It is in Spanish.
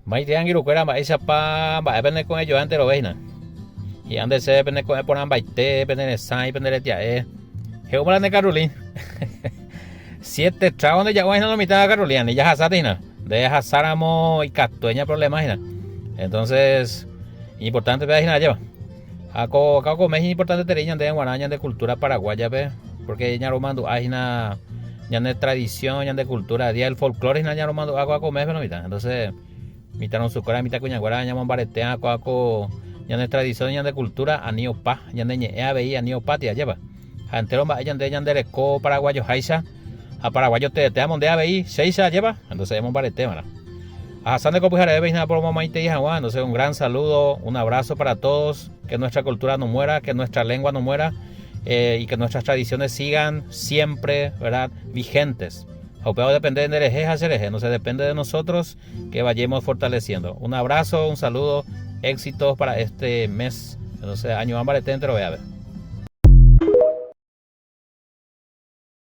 Maite angiru kuera ba esa pa ba pende con ellos antes lo veina. Y antes se pende con ponan baite, pende de sai, pende de tia Geumala de Carolina. Siete tragos de yaguay no lo mitad de Carolina, ni ya hasatina. De hasáramo y catueña problemas. Entonces, importante pe lleva. Acá me es importante tener de guaraña de cultura paraguaya pe, porque ya romando ajina ya de tradición, ya de cultura, día del folclore ya romando a comer pero mitad. Entonces, mitad no su mitad cuña guaraña mon baretea coaco ya de tradición, ya de cultura, anio pa, ya de ñea veía anio patia lleva. Antero va ya de reco paraguayo jaisa, a paraguayo te amo de ABI, seisa lleva, entonces mon baretea, a Hassan de Copujara de Beina por Mamaite y Jaguán. Entonces, un gran saludo, un abrazo para todos. Que nuestra cultura no muera, que nuestra lengua no muera y que nuestras tradiciones sigan siempre, ¿verdad?, vigentes. Opeo depende de eje hacer eje, no se depende de nosotros que vayamos fortaleciendo. Un abrazo, un saludo, éxitos para este mes. Entonces, año Ambarete, entero, voy a ver.